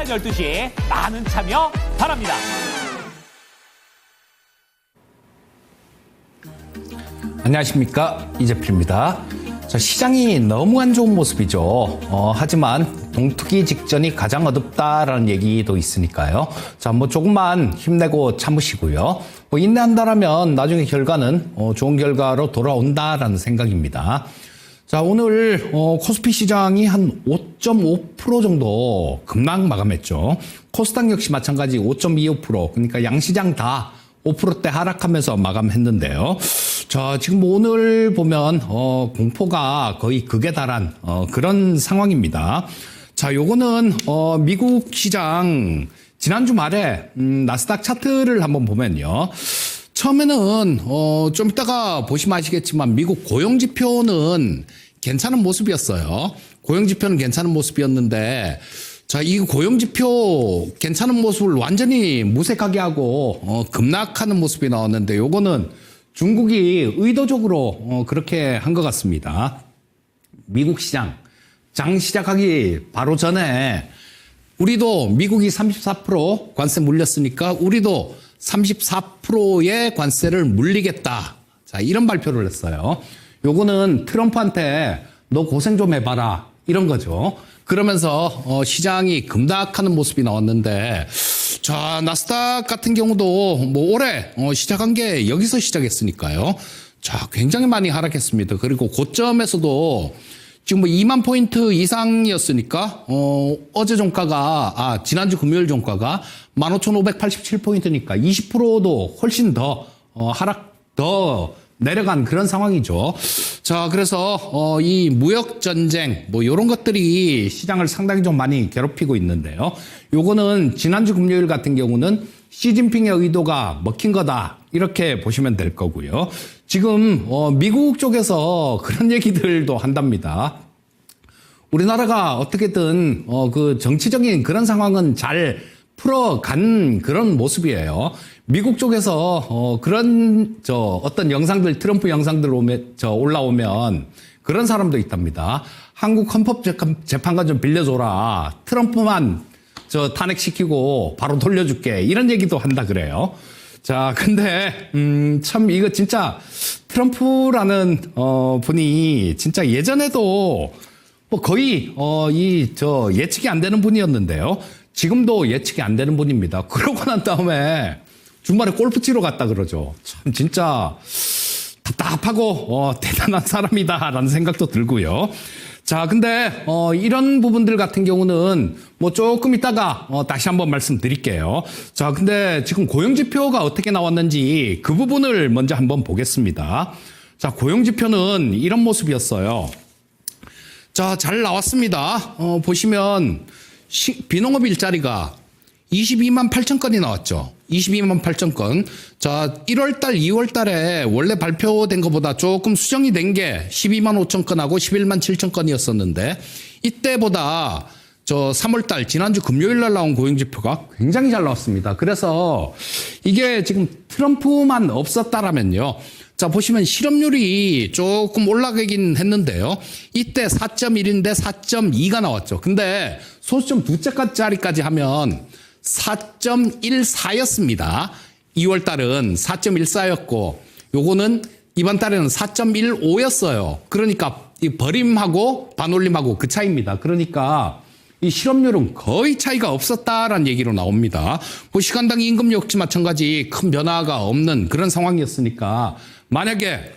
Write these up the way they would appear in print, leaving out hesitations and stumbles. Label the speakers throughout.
Speaker 1: 12시 많은 참여 바랍니다.
Speaker 2: 안녕하십니까, 이재필입니다. 자, 시장이 너무 안 좋은 모습이죠. 하지만 동투기 직전이 가장 어둡다라는 얘기도 있으니까요. 자, 뭐 조금만 힘내고 참으시고요. 뭐 인내한다라면 나중에 결과는 좋은 결과로 돌아온다라는 생각입니다. 자, 오늘 코스피 시장이 한 5.5% 정도 급락 마감했죠. 코스닥 역시 마찬가지 5.25%, 그러니까 양시장 다 5%대 하락하면서 마감했는데요. 자, 지금 오늘 보면 공포가 거의 극에 달한 그런 상황입니다. 자, 요거는 미국 시장 지난주 말에 나스닥 차트를 한번 보면요. 처음에는 좀 이따가 보시면 아시겠지만 미국 고용 지표는 괜찮은 모습이었어요. 고용 지표는 괜찮은 모습이었는데, 자, 이 고용 지표 괜찮은 모습을 완전히 무색하게 하고 급락하는 모습이 나왔는데, 요거는 중국이 의도적으로 그렇게 한 것 같습니다. 미국 시장 장 시작하기 바로 전에 우리도 미국이 34% 관세 물렸으니까 우리도 34%의 관세를 물리겠다. 자, 이런 발표를 했어요. 요거는 트럼프한테 너 고생 좀 해봐라, 이런 거죠. 그러면서 시장이 급락하는 모습이 나왔는데, 자, 나스닥 같은 경우도 뭐 올해 시작한 게 여기서 시작했으니까요. 자, 굉장히 많이 하락했습니다. 그리고 고점에서도 지금 뭐 2만 포인트 이상이었으니까 어제 종가가 지난주 금요일 종가가 15,587포인트니까 20%도 훨씬 더 더 내려간 그런 상황이죠. 자, 그래서 이 무역 전쟁 뭐 이런 것들이 시장을 상당히 좀 많이 괴롭히고 있는데요. 요거는 지난주 금요일 같은 경우는 시진핑의 의도가 먹힌 거다, 이렇게 보시면 될 거고요. 지금 미국 쪽에서 그런 얘기들도 한답니다. 우리나라가 어떻게든 그 정치적인 그런 상황은 잘 풀어간 그런 모습이에요. 미국 쪽에서 그런 어떤 영상들, 트럼프 영상들 올라오면 그런 사람도 있답니다. 한국 헌법재판관 좀 빌려줘라, 트럼프만 탄핵시키고 바로 돌려줄게, 이런 얘기도 한다 그래요. 자, 근데 참 이거 진짜 트럼프라는 분이 진짜 예전에도 뭐 거의 예측이 안 되는 분이었는데요. 지금도 예측이 안 되는 분입니다. 그러고 난 다음에 주말에 골프 치러 갔다 그러죠. 참 진짜 답답하고 대단한 사람이다라는 생각도 들고요. 자, 근데 이런 부분들 같은 경우는 뭐 조금 이따가 다시 한번 말씀드릴게요. 자, 근데 지금 고용 지표가 어떻게 나왔는지 그 부분을 먼저 한번 보겠습니다. 자, 고용 지표는 이런 모습이었어요. 자, 잘 나왔습니다. 보시면 비농업 일자리가 22만 8천 건이 나왔죠. 22만 8천 건. 자, 1월달, 2월달에 원래 발표된 것보다 조금 수정이 된 게 12만 5천 건하고 11만 7천 건이었었는데, 이때보다 3월달 지난주 금요일날 나온 고용지표가 굉장히 잘 나왔습니다. 그래서 이게 지금 트럼프만 없었다라면요. 자, 보시면 실업률이 조금 올라가긴 했는데요. 이때 4.1인데 4.2가 나왔죠. 근데 소수점 두째 자리까지 하면 4.14였습니다. 2월 달은 4.14였고, 요거는 이번 달에는 4.15였어요. 그러니까 이 버림하고 반올림하고 그 차이입니다. 그러니까 이 실업률은 거의 차이가 없었다라는 얘기로 나옵니다. 뭐 시간당 임금 역시 마찬가지 큰 변화가 없는 그런 상황이었으니까, 만약에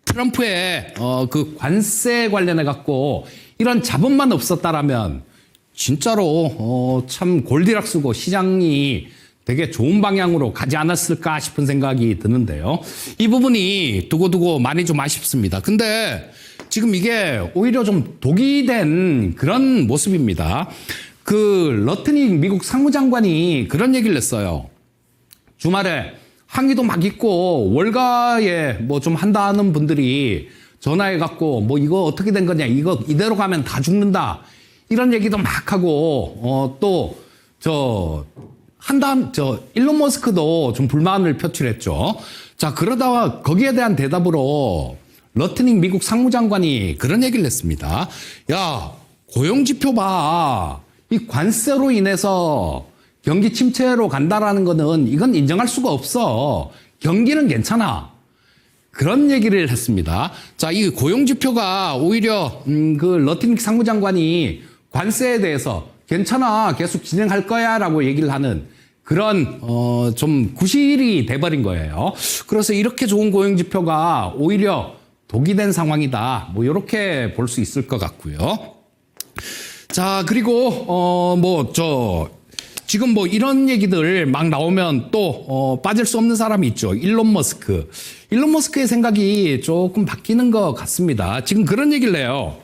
Speaker 2: 트럼프의 그 관세 관련해 갖고 이런 자본만 없었다라면 진짜로 참 골디락스고 시장이 되게 좋은 방향으로 가지 않았을까 싶은 생각이 드는데요. 이 부분이 두고두고 많이 좀 아쉽습니다. 근데 지금 이게 오히려 좀 독이 된 그런 모습입니다. 그 러트닝 미국 상무장관이 그런 얘기를 했어요. 주말에 항의도 막 있고 월가에 뭐 좀 한다는 분들이 전화해 갖고 뭐 이거 어떻게 된 거냐, 이거 이대로 가면 다 죽는다, 이런 얘기도 막 하고 일론 머스크도 좀 불만을 표출했죠. 자, 그러다가 거기에 대한 대답으로 러트닝 미국 상무장관이 그런 얘기를 했습니다. 야, 고용지표 봐. 이 관세로 인해서 경기 침체로 간다라는 거는 이건 인정할 수가 없어. 경기는 괜찮아. 그런 얘기를 했습니다. 자, 이 고용지표가 오히려 그 러틴 상무장관이 관세에 대해서 괜찮아, 계속 진행할 거야라고 얘기를 하는 그런 좀 구실이 돼버린 거예요. 그래서 이렇게 좋은 고용지표가 오히려 독이 된 상황이다. 뭐 이렇게 볼 수 있을 것 같고요. 자, 그리고 지금 뭐 이런 얘기들 막 나오면 또 빠질 수 없는 사람이 있죠. 일론 머스크. 일론 머스크의 생각이 조금 바뀌는 것 같습니다. 지금 그런 얘기를 해요.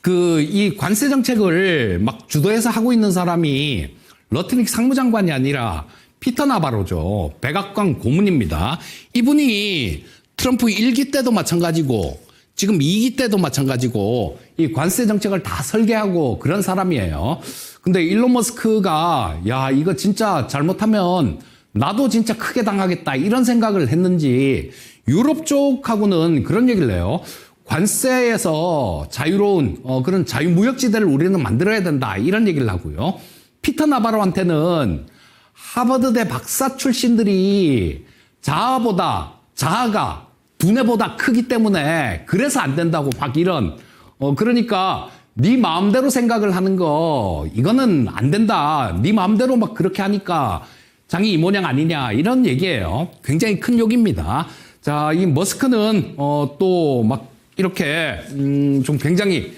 Speaker 2: 이 관세 정책을 막 주도해서 하고 있는 사람이 러트닉 상무장관이 아니라 피터 나바로죠. 백악관 고문입니다. 이분이 트럼프 1기 때도 마찬가지고 지금 2기 때도 마찬가지고 이 관세 정책을 다 설계하고 그런 사람이에요. 근데 일론 머스크가 야, 이거 진짜 잘못하면 나도 진짜 크게 당하겠다 이런 생각을 했는지 유럽 쪽하고는 그런 얘기를 해요. 관세에서 자유로운 그런 자유무역지대를 우리는 만들어야 된다 이런 얘기를 하고요. 피터 나바로한테는 하버드대 박사 출신들이 자아가 두뇌보다 크기 때문에 그래서 안 된다고 막 이런 그러니까 네 마음대로 생각을 하는 거 이거는 안 된다. 네 마음대로 막 그렇게 하니까 장이 이 모양 아니냐 이런 얘기예요. 굉장히 큰 욕입니다. 자, 이 머스크는 또 막 이렇게 좀 굉장히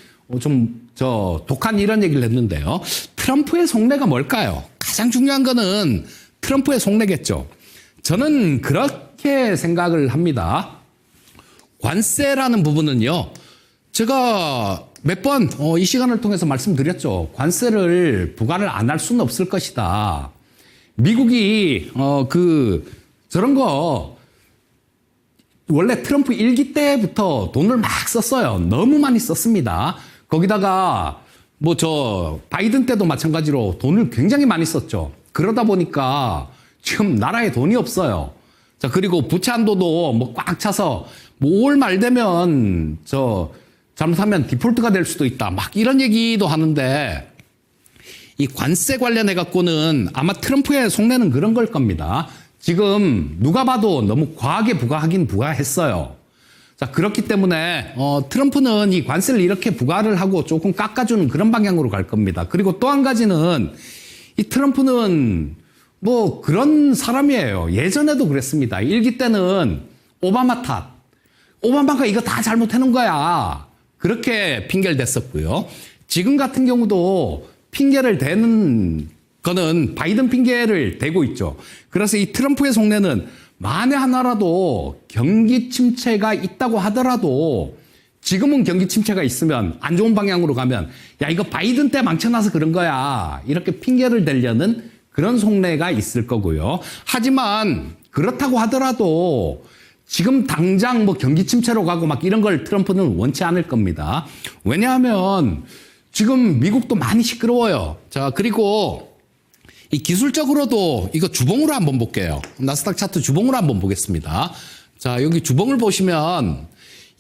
Speaker 2: 독한 이런 얘기를 했는데요. 트럼프의 속내가 뭘까요? 가장 중요한 거는 트럼프의 속내겠죠. 저는 그렇게 생각을 합니다. 관세라는 부분은요. 제가 몇 번 이 시간을 통해서 말씀드렸죠. 관세를 부과를 안 할 수는 없을 것이다. 미국이 저런 거 원래 트럼프 1기 때부터 돈을 막 썼어요. 너무 많이 썼습니다. 거기다가 바이든 때도 마찬가지로 돈을 굉장히 많이 썼죠. 그러다 보니까 지금 나라에 돈이 없어요. 자, 그리고 부채 한도도 뭐 꽉 차서 5월 말 되면 잘못하면 디폴트가 될 수도 있다. 막 이런 얘기도 하는데 이 관세 관련해 갖고는 아마 트럼프의 속내는 그런 걸 겁니다. 지금 누가 봐도 너무 과하게 부과하긴 부과했어요. 자, 그렇기 때문에 트럼프는 이 관세를 이렇게 부과를 하고 조금 깎아주는 그런 방향으로 갈 겁니다. 그리고 또 한 가지는 이 트럼프는 뭐 그런 사람이에요. 예전에도 그랬습니다. 1기 때는 오바마 탓. 오바마가 이거 다 잘못해놓은 거야. 그렇게 핑계를 댔었고요. 지금 같은 경우도 핑계를 대는 거는 바이든 핑계를 대고 있죠. 그래서 이 트럼프의 속내는 만에 하나라도 경기 침체가 있다고 하더라도 지금은 경기 침체가 있으면 안 좋은 방향으로 가면 야, 이거 바이든 때 망쳐놔서 그런 거야. 이렇게 핑계를 대려는 그런 속내가 있을 거고요. 하지만 그렇다고 하더라도 지금 당장 뭐 경기 침체로 가고 막 이런 걸 트럼프는 원치 않을 겁니다. 왜냐하면 지금 미국도 많이 시끄러워요. 자, 그리고 이 기술적으로도 이거 주봉으로 한번 볼게요. 나스닥 차트 주봉으로 한번 보겠습니다. 자, 여기 주봉을 보시면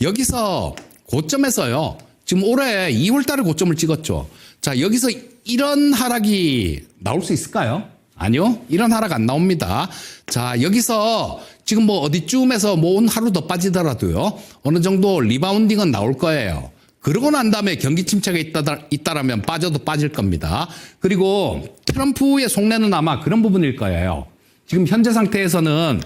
Speaker 2: 여기서 고점에서요. 지금 올해 2월 달에 고점을 찍었죠. 자, 여기서 이런 하락이 나올 수 있을까요? 아니요. 이런 하락 안 나옵니다. 자, 여기서 지금 뭐 어디쯤에서 뭐 하루 더 빠지더라도요. 어느 정도 리바운딩은 나올 거예요. 그러고 난 다음에 경기 침체가 있다라면 빠져도 빠질 겁니다. 그리고 트럼프의 속내는 아마 그런 부분일 거예요. 지금 현재 상태에서는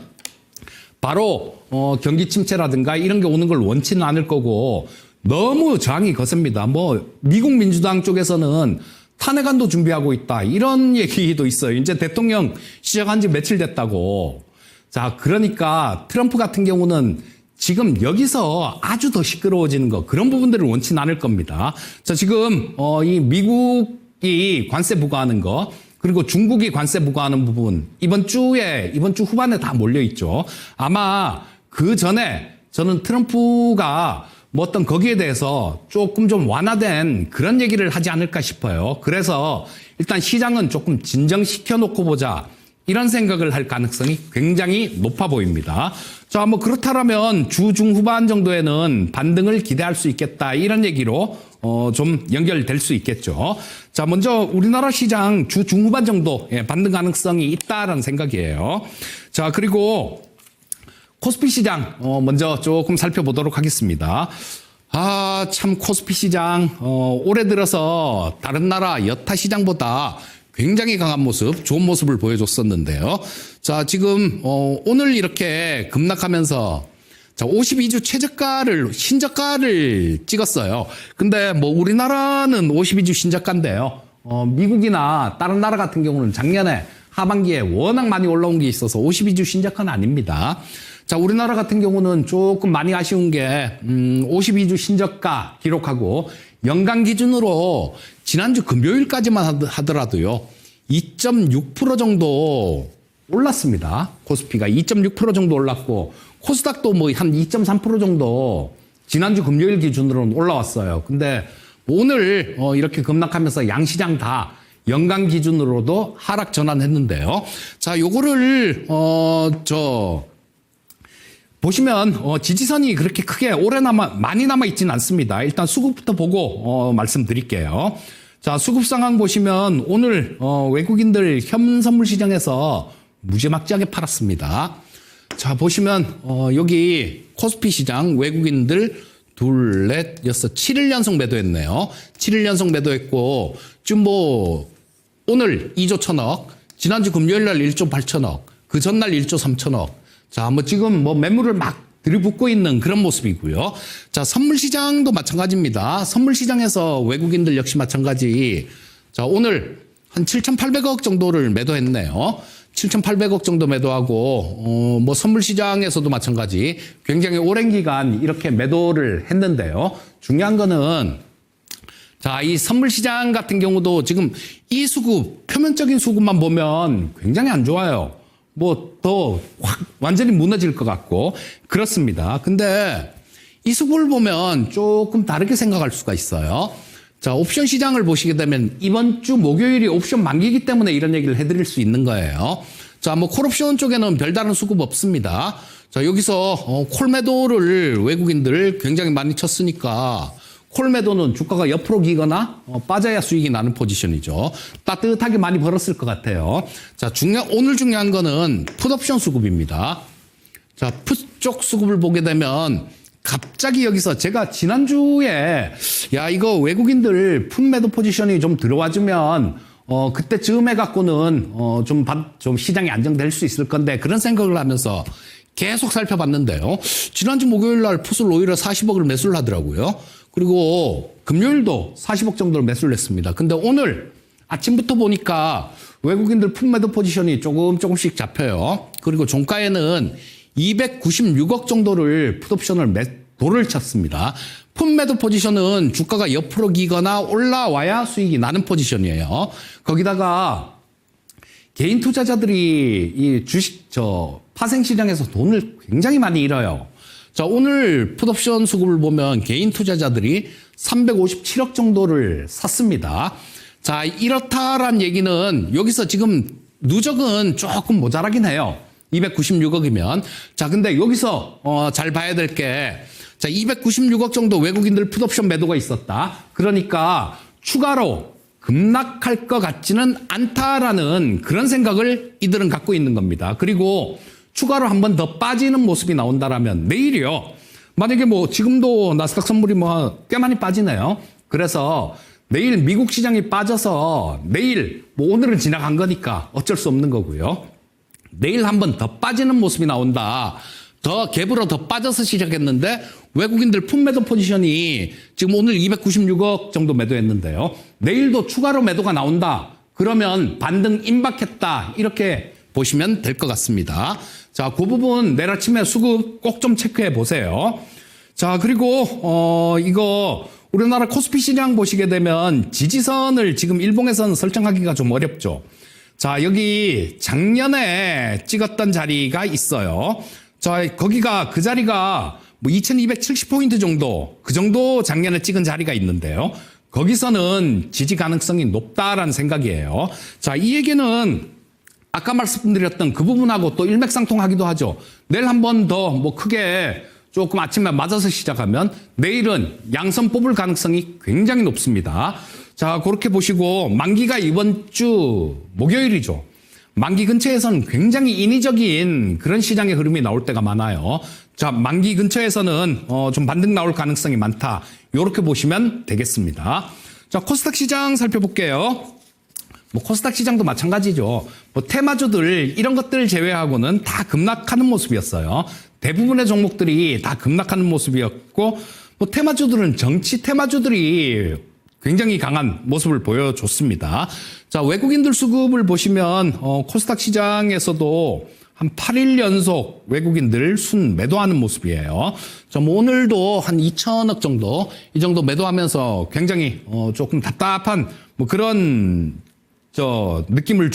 Speaker 2: 바로 경기 침체라든가 이런 게 오는 걸 원치는 않을 거고 너무 저항이 거셉니다. 뭐 미국 민주당 쪽에서는 탄핵안도 준비하고 있다. 이런 얘기도 있어요. 이제 대통령 시작한 지 며칠 됐다고. 자, 그러니까 트럼프 같은 경우는 지금 여기서 아주 더 시끄러워지는 거 그런 부분들을 원치는 않을 겁니다. 자, 지금 이 미국이 관세 부과하는 거 그리고 중국이 관세 부과하는 부분 이번 주 후반에 다 몰려 있죠. 아마 그 전에 저는 트럼프가 뭐 어떤 거기에 대해서 조금 좀 완화된 그런 얘기를 하지 않을까 싶어요. 그래서 일단 시장은 조금 진정시켜 놓고 보자. 이런 생각을 할 가능성이 굉장히 높아 보입니다. 자, 뭐 그렇다면 주 중후반 정도에는 반등을 기대할 수 있겠다. 이런 얘기로 좀 연결될 수 있겠죠. 자, 먼저 우리나라 시장 주 중후반 정도 반등 가능성이 있다라는 생각이에요. 자, 그리고 코스피 시장 먼저 조금 살펴보도록 하겠습니다. 참 코스피 시장 올해 들어서 다른 나라 여타 시장보다 굉장히 강한 모습, 좋은 모습을 보여줬었는데요. 자, 지금 오늘 이렇게 급락하면서 자, 52주 최저가를 신저가를 찍었어요. 근데 뭐 우리나라는 52주 신저가인데요. 미국이나 다른 나라 같은 경우는 작년에 하반기에 워낙 많이 올라온 게 있어서 52주 신저가는 아닙니다. 자, 우리나라 같은 경우는 조금 많이 아쉬운 게 52주 신저가 기록하고 연간 기준으로 지난주 금요일까지만 하더라도요 2.6% 정도 올랐습니다. 코스피가 2.6% 정도 올랐고 코스닥도 뭐 한 2.3% 정도 지난주 금요일 기준으로는 올라왔어요. 근데 오늘 이렇게 급락하면서 양시장 다 연간 기준으로도 하락 전환했는데요. 자, 요거를 보시면 지지선이 그렇게 크게 많이 남아 있지는 않습니다. 일단 수급부터 보고 말씀드릴게요. 자, 수급 상황 보시면 오늘 외국인들 현선물 시장에서 무지막지하게 팔았습니다. 자, 보시면 여기 코스피 시장 외국인들 둘, 넷, 여섯, 7일 연속 매도했네요. 7일 연속 매도했고 지금 뭐 오늘 2조 1천억, 지난주 금요일 날 1조 8천억, 그 전날 1조 3천억. 자, 뭐 지금 뭐 매물을 막 들이붓고 있는 그런 모습이고요. 자, 선물 시장도 마찬가지입니다. 선물 시장에서 외국인들 역시 마찬가지. 자, 오늘 한 7,800억 정도를 매도했네요. 7,800억 정도 매도하고 뭐 선물 시장에서도 마찬가지. 굉장히 오랜 기간 이렇게 매도를 했는데요. 중요한 거는 자, 이 선물 시장 같은 경우도 지금 이 수급, 표면적인 수급만 보면 굉장히 안 좋아요. 뭐 더 확 완전히 무너질 것 같고 그렇습니다. 근데 이 수급을 보면 조금 다르게 생각할 수가 있어요. 자, 옵션 시장을 보시게 되면 이번 주 목요일이 옵션 만기이기 때문에 이런 얘기를 해드릴 수 있는 거예요. 자, 뭐 콜옵션 쪽에는 별다른 수급 없습니다. 자, 여기서 콜 매도를 외국인들 굉장히 많이 쳤으니까 콜 매도는 주가가 옆으로 기거나 빠져야 수익이 나는 포지션이죠. 따뜻하게 많이 벌었을 것 같아요. 자, 오늘 중요한 거는 풋옵션 수급입니다. 자, 풋 쪽 수급을 보게 되면 갑자기 여기서 제가 지난주에 야, 이거 외국인들 풋 매도 포지션이 좀 들어와주면 그때쯤 해갖고는 좀 시장이 안정될 수 있을 건데 그런 생각을 하면서 계속 살펴봤는데요. 지난주 목요일 날 풋을 오히려 40억을 매수를 하더라고요. 그리고 금요일도 40억 정도를 매수를 했습니다. 근데 오늘 아침부터 보니까 외국인들 풋 매도 포지션이 조금씩 잡혀요. 그리고 종가에는 296억 정도를 풋옵션을 매도를 쳤습니다. 풋 매도 포지션은 주가가 옆으로 기거나 올라와야 수익이 나는 포지션이에요. 거기다가 개인 투자자들이 이 파생 시장에서 돈을 굉장히 많이 잃어요. 자, 오늘 풋옵션 수급을 보면 개인 투자자들이 357억 정도를 샀습니다. 자, 이렇다란 얘기는 여기서 지금 누적은 조금 모자라긴 해요. 296억이면. 자, 근데 여기서 잘 봐야 될 게 자, 296억 정도 외국인들 풋옵션 매도가 있었다. 그러니까 추가로 급락할 것 같지는 않다라는 그런 생각을 이들은 갖고 있는 겁니다. 그리고 추가로 한 번 더 빠지는 모습이 나온다라면 내일이요. 만약에 뭐 지금도 나스닥 선물이 뭐 꽤 많이 빠지네요. 그래서 내일 미국 시장이 빠져서 내일 뭐 오늘은 지나간 거니까 어쩔 수 없는 거고요. 내일 한 번 더 빠지는 모습이 나온다. 더 갭으로 더 빠져서 시작했는데 외국인들 풋 매도 포지션이 지금 오늘 296억 정도 매도했는데요. 내일도 추가로 매도가 나온다. 그러면 반등 임박했다. 이렇게 보시면 될 것 같습니다. 자, 그 부분 내일 아침에 수급 꼭 좀 체크해 보세요. 자, 그리고 이거 우리나라 코스피 시장 보시게 되면 지지선을 지금 일봉에서는 설정하기가 좀 어렵죠. 자, 여기 작년에 찍었던 자리가 있어요. 자, 거기가 그 자리가 뭐 2270포인트 정도, 그 정도 작년에 찍은 자리가 있는데요. 거기서는 지지 가능성이 높다라는 생각이에요. 자, 이 얘기는 아까 말씀드렸던 그 부분하고 또 일맥상통하기도 하죠. 내일 한 번 더 뭐 크게 조금 아침에 맞아서 시작하면 내일은 양선 뽑을 가능성이 굉장히 높습니다. 자, 그렇게 보시고 만기가 이번 주 목요일이죠. 만기 근처에서는 굉장히 인위적인 그런 시장의 흐름이 나올 때가 많아요. 자, 만기 근처에서는 좀 반등 나올 가능성이 많다. 이렇게 보시면 되겠습니다. 자, 코스닥 시장 살펴볼게요. 뭐 코스닥 시장도 마찬가지죠. 뭐 테마주들 이런 것들 제외하고는 다 급락하는 모습이었어요. 대부분의 종목들이 다 급락하는 모습이었고, 뭐 테마주들은 정치 테마주들이 굉장히 강한 모습을 보여줬습니다. 자, 외국인들 수급을 보시면 코스닥 시장에서도 한 8일 연속 외국인들 순 매도하는 모습이에요. 자, 뭐 오늘도 한 2천억 정도 이 정도 매도하면서 굉장히 조금 답답한 뭐 그런 느낌을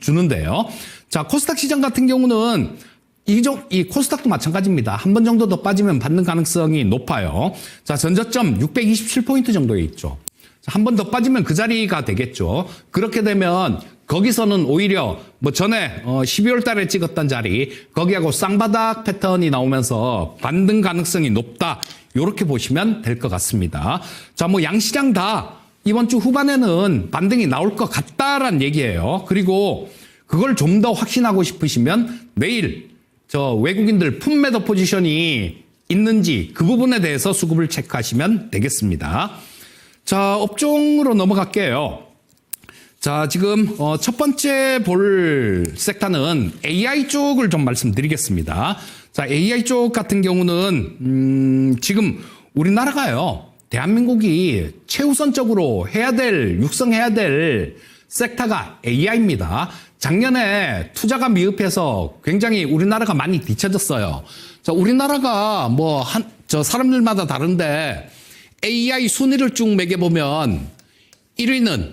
Speaker 2: 주는데요. 자, 코스닥 시장 같은 경우는 이 코스닥도 마찬가지입니다. 한 번 정도 더 빠지면 받는 가능성이 높아요. 자, 전저점 627포인트 정도에 있죠. 한 번 더 빠지면 그 자리가 되겠죠. 그렇게 되면 거기서는 오히려 뭐 전에 12월 달에 찍었던 자리 거기하고 쌍바닥 패턴이 나오면서 반등 가능성이 높다. 이렇게 보시면 될 것 같습니다. 자, 뭐 양시장 다 이번 주 후반에는 반등이 나올 것 같다라는 얘기예요. 그리고 그걸 좀 더 확신하고 싶으시면 내일 외국인들 품매도 포지션이 있는지 그 부분에 대해서 수급을 체크하시면 되겠습니다. 자, 업종으로 넘어갈게요. 자, 지금 첫 번째 볼 섹터는 AI 쪽을 좀 말씀드리겠습니다. 자, AI 쪽 같은 경우는 지금 우리나라가요. 대한민국이 최우선적으로 육성해야 될 섹터가 AI입니다. 작년에 투자가 미흡해서 굉장히 우리나라가 많이 뒤처졌어요. 자, 우리나라가 사람들마다 다른데 AI 순위를 쭉 매겨보면 1위는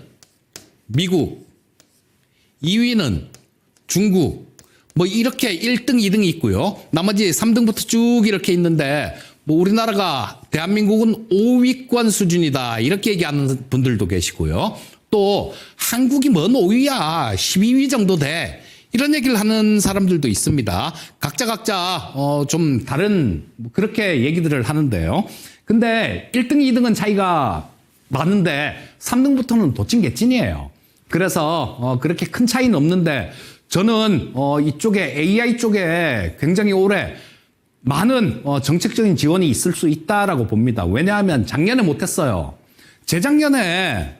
Speaker 2: 미국, 2위는 중국, 뭐 이렇게 1등, 2등이 있고요. 나머지 3등부터 쭉 이렇게 있는데 뭐 우리나라가 대한민국은 5위권 수준이다 이렇게 얘기하는 분들도 계시고요. 또 한국이 뭔 5위야 12위 정도 돼 이런 얘기를 하는 사람들도 있습니다. 각자 좀 다른 그렇게 얘기들을 하는데요. 근데 1등, 2등은 차이가 많은데 3등부터는 도찐개찐이에요. 그래서 그렇게 큰 차이는 없는데 저는 이쪽에 AI 쪽에 굉장히 오래 많은 정책적인 지원이 있을 수 있다라고 봅니다. 왜냐하면 작년에 못했어요. 재작년에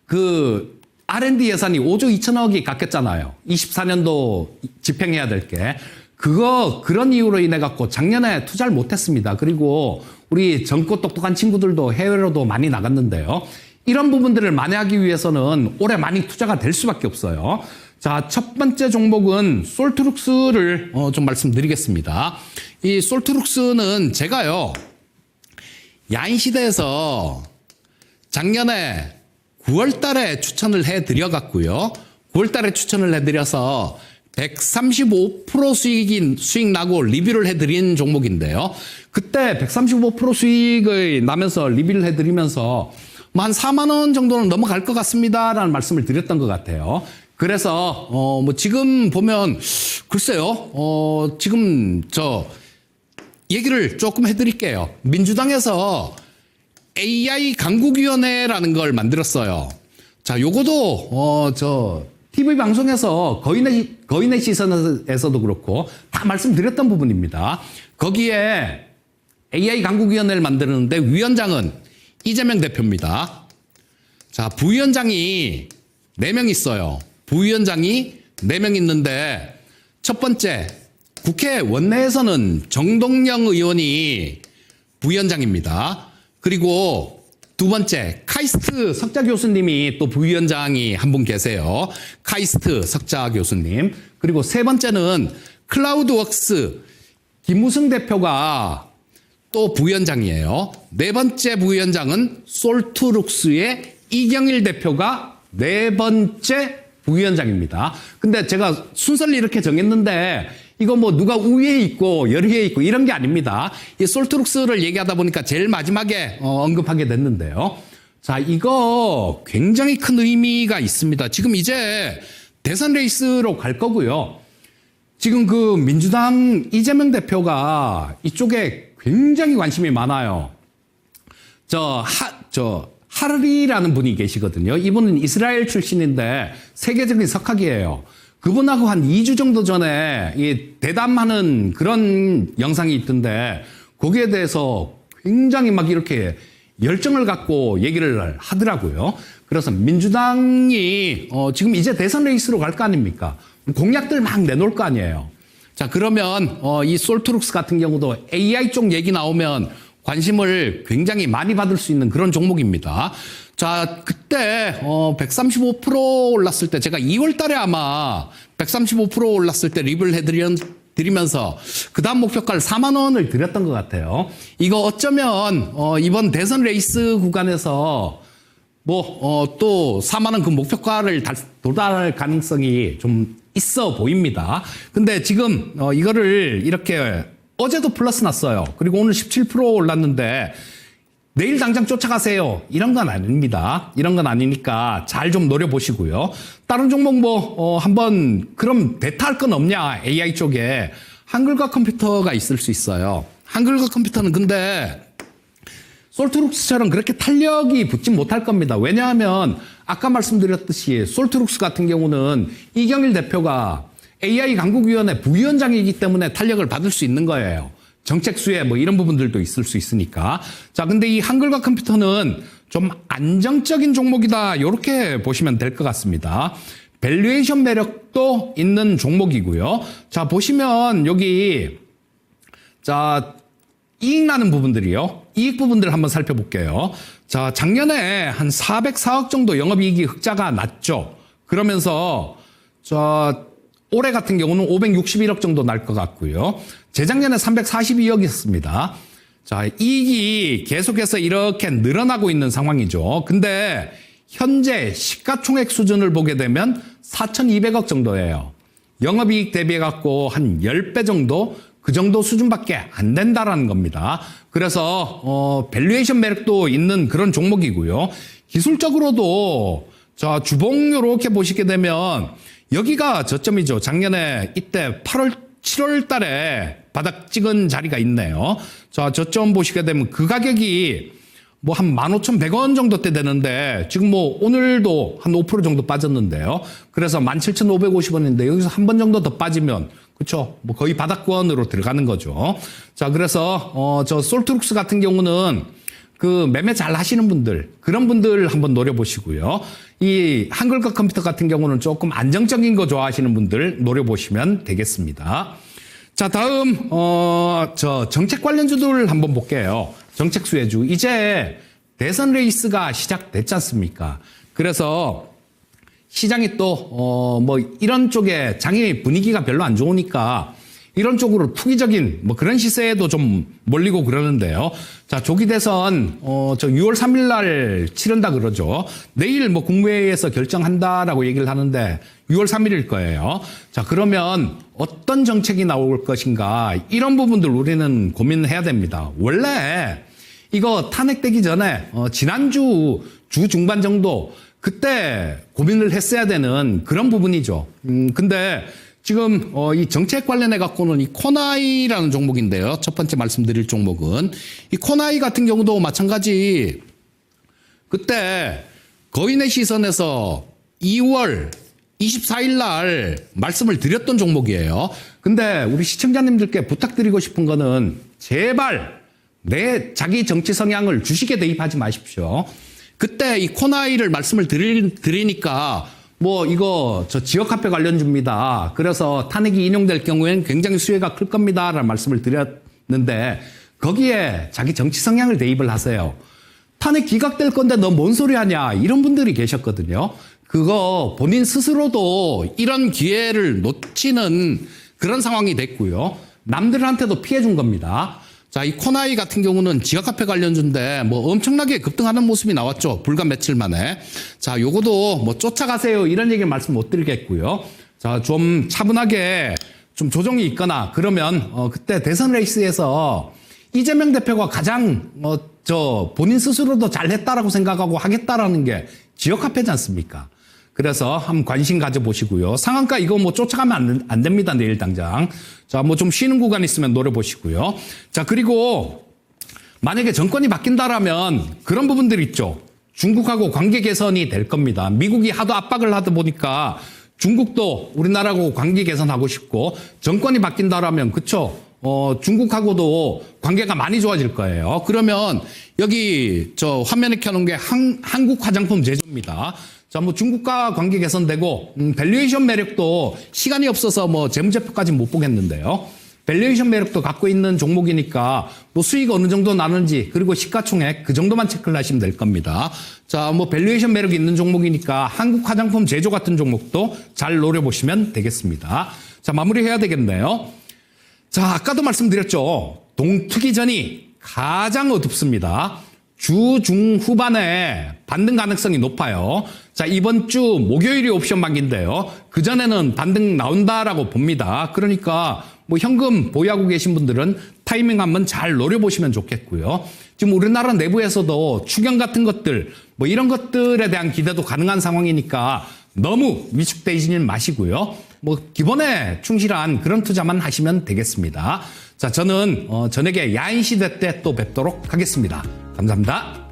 Speaker 2: 그 R&D 예산이 5조 2천억이 깎였잖아요. 24년도 집행해야 될 게. 그런 이유로 인해 갖고 작년에 투자를 못했습니다. 그리고 우리 젊고 똑똑한 친구들도 해외로도 많이 나갔는데요. 이런 부분들을 만회하기 위해서는 올해 많이 투자가 될 수밖에 없어요. 자, 첫 번째 종목은 솔트룩스를 좀 말씀드리겠습니다. 이 솔트룩스는 제가요, 야인시대에서 작년에 9월 달에 추천을 해드려갖고요. 9월 달에 추천을 해드려서 135% 수익 나고 리뷰를 해드린 종목인데요. 그때 135% 수익을 나면서 리뷰를 해드리면서 뭐 한 4만 원 정도는 넘어갈 것 같습니다라는 말씀을 드렸던 것 같아요. 그래서 뭐 지금 보면 글쎄요. 지금 얘기를 조금 해드릴게요. 민주당에서 AI 강국위원회라는 걸 만들었어요. 자, 요거도 TV 방송에서 거인의 시선에서도 그렇고 다 말씀드렸던 부분입니다. 거기에 AI 강국위원회를 만드는데 위원장은 이재명 대표입니다. 자, 부위원장이 4명 있어요. 부위원장이 4명 있는데 첫 번째 국회 원내에서는 정동영 의원이 부위원장입니다. 그리고 두 번째 카이스트 석자 교수님이 또 부위원장이 한 분 계세요. 카이스트 석자 교수님. 그리고 세 번째는 클라우드웍스 김무승 대표가 또 부위원장이에요. 네 번째 부위원장은 솔트룩스의 이경일 대표가 네 번째 부위원장입니다. 근데 제가 순서를 이렇게 정했는데 이거 뭐 누가 우위에 있고 열위에 있고 이런 게 아닙니다. 이 솔트룩스를 얘기하다 보니까 제일 마지막에 언급하게 됐는데요. 자, 이거 굉장히 큰 의미가 있습니다. 지금 이제 대선 레이스로 갈 거고요. 지금 그 민주당 이재명 대표가 이쪽에 굉장히 관심이 많아요. 하르리라는 분이 계시거든요. 이분은 이스라엘 출신인데 세계적인 석학이에요. 그분하고 한 2주 정도 전에 대담하는 그런 영상이 있던데 거기에 대해서 굉장히 막 이렇게 열정을 갖고 얘기를 하더라고요. 그래서 민주당이 지금 이제 대선 레이스로 갈 거 아닙니까? 공약들 막 내놓을 거 아니에요. 자, 그러면 이 솔트룩스 같은 경우도 AI 쪽 얘기 나오면 관심을 굉장히 많이 받을 수 있는 그런 종목입니다. 자, 그때 135% 올랐을 때 제가 2월 달에 아마 135% 올랐을 때 리뷰를 해드리면서 그 다음 목표가를 4만 원을 드렸던 것 같아요. 이거 어쩌면 이번 대선 레이스 구간에서 또 4만 원 그 목표가를 도달할 가능성이 좀 있어 보입니다. 근데 지금 이거를 이렇게 어제도 플러스 났어요. 그리고 오늘 17% 올랐는데 내일 당장 쫓아가세요. 이런 건 아닙니다. 이런 건 아니니까 잘 좀 노려보시고요. 다른 종목 한번 그럼 대타할 건 없냐? AI 쪽에 한글과 컴퓨터가 있을 수 있어요. 한글과 컴퓨터는 근데 솔트룩스처럼 그렇게 탄력이 붙지 못할 겁니다. 왜냐하면 아까 말씀드렸듯이 솔트룩스 같은 경우는 이경일 대표가 AI 강국위원회 부위원장이기 때문에 탄력을 받을 수 있는 거예요. 정책 수혜 뭐 이런 부분들도 있을 수 있으니까. 자, 근데 이 한글과 컴퓨터는 좀 안정적인 종목이다. 이렇게 보시면 될 것 같습니다. 밸류에이션 매력도 있는 종목이고요. 자, 보시면 여기 이익 나는 부분들이요. 이익 부분들 한번 살펴볼게요. 자, 작년에 한 404억 정도 영업이익이 흑자가 났죠. 그러면서 올해 같은 경우는 561억 정도 날 것 같고요. 재작년에 342억이었습니다. 자, 이익이 계속해서 이렇게 늘어나고 있는 상황이죠. 근데 현재 시가총액 수준을 보게 되면 4,200억 정도예요. 영업이익 대비해 갖고 한 10배 정도 그 정도 수준밖에 안 된다라는 겁니다. 그래서 밸류에이션 매력도 있는 그런 종목이고요. 기술적으로도 주봉 요렇게 보시게 되면 여기가 저점이죠. 작년에 이때 7월 달에 바닥 찍은 자리가 있네요. 자, 저점 보시게 되면 그 가격이 한 15,100원 정도 때 되는데 지금 오늘도 한 5% 정도 빠졌는데요. 그래서 17,550원인데 여기서 한 번 정도 더 빠지면 그렇죠. 거의 바닥권으로 들어가는 거죠. 자, 그래서 솔트룩스 같은 경우는 그 매매 잘 하시는 분들, 그런 분들 한번 노려보시고요. 이 한글과 컴퓨터 같은 경우는 조금 안정적인 거 좋아하시는 분들 노려보시면 되겠습니다. 자, 다음 정책 관련주들 한번 볼게요. 정책 수혜주. 이제 대선 레이스가 시작됐지 않습니까? 그래서 시장이 또 이런 쪽에 장이 분위기가 별로 안 좋으니까 이런 쪽으로 투기적인 그런 시세에도 좀 몰리고 그러는데요. 자, 조기 대선 6월 3일 날 치른다 그러죠. 내일 국무회의에서 결정한다라고 얘기를 하는데 6월 3일일 거예요. 자, 그러면 어떤 정책이 나올 것인가 이런 부분들 우리는 고민해야 됩니다. 원래 이거 탄핵되기 전에 지난주 주 중반 정도 그때 고민을 했어야 되는 그런 부분이죠. 근데 지금 이 정책 관련해 갖고는 이 코나이라는 종목인데요. 첫 번째 말씀드릴 종목은 이 코나이 같은 경우도 마찬가지 그때 거인의 시선에서 2월 24일 날 말씀을 드렸던 종목이에요. 근데 우리 시청자님들께 부탁드리고 싶은 거는 제발 내 자기 정치 성향을 주식에 대입하지 마십시오. 그때 이 코나이를 말씀을 드리니까 이거 지역화폐 관련주입니다. 그래서 탄핵이 인용될 경우에는 굉장히 수혜가 클 겁니다. 라는 말씀을 드렸는데 거기에 자기 정치 성향을 대입을 하세요. 탄핵 기각될 건데 너 뭔 소리 하냐 이런 분들이 계셨거든요. 그거 본인 스스로도 이런 기회를 놓치는 그런 상황이 됐고요. 남들한테도 피해 준 겁니다. 자, 이 코나이 같은 경우는 지역화폐 관련주인데 엄청나게 급등하는 모습이 나왔죠. 불과 며칠 만에. 자, 요거도 쫓아가세요. 이런 얘기 말씀 못 드리겠고요. 자, 좀 차분하게 좀 조정이 있거나 그러면 그때 대선 레이스에서 이재명 대표가 가장 본인 스스로도 잘했다라고 생각하고 하겠다라는 게 지역화폐지 않습니까? 그래서 한번 관심 가져보시고요. 상한가 이거 뭐 쫓아가면 안 됩니다. 내일 당장. 자, 뭐 좀 쉬는 구간 있으면 노려보시고요. 자, 그리고 만약에 정권이 바뀐다라면 그런 부분들 있죠. 중국하고 관계 개선이 될 겁니다. 미국이 하도 압박을 하다 보니까 중국도 우리나라하고 관계 개선하고 싶고 정권이 바뀐다라면 그쵸? 중국하고도 관계가 많이 좋아질 거예요. 그러면 여기 저 화면에 켜놓은 게 한국 화장품 제조입니다. 자, 뭐 중국과 관계 개선되고 밸류에이션 매력도 시간이 없어서 뭐 재무제표까지 못 보겠는데요. 밸류에이션 매력도 갖고 있는 종목이니까 뭐 수익 어느 정도 나는지 그리고 시가총액 그 정도만 체크를 하시면 될 겁니다. 자, 뭐 밸류에이션 매력이 있는 종목이니까 한국 화장품 제조 같은 종목도 잘 노려보시면 되겠습니다. 자, 마무리해야 되겠네요. 자, 아까도 말씀드렸죠. 동투기전이 가장 어둡습니다. 주 중후반에 반등 가능성이 높아요. 자, 이번 주 목요일이 옵션 만기인데요. 그전에는 반등 나온다라고 봅니다. 그러니까 뭐 현금 보유하고 계신 분들은 타이밍 한번 잘 노려보시면 좋겠고요. 지금 우리나라 내부에서도 추경 같은 것들 뭐 이런 것들에 대한 기대도 가능한 상황이니까 너무 위축되지 마시고요. 뭐 기본에 충실한 그런 투자만 하시면 되겠습니다. 자, 저는 저녁에 야인 시대 때 또 뵙도록 하겠습니다. 감사합니다.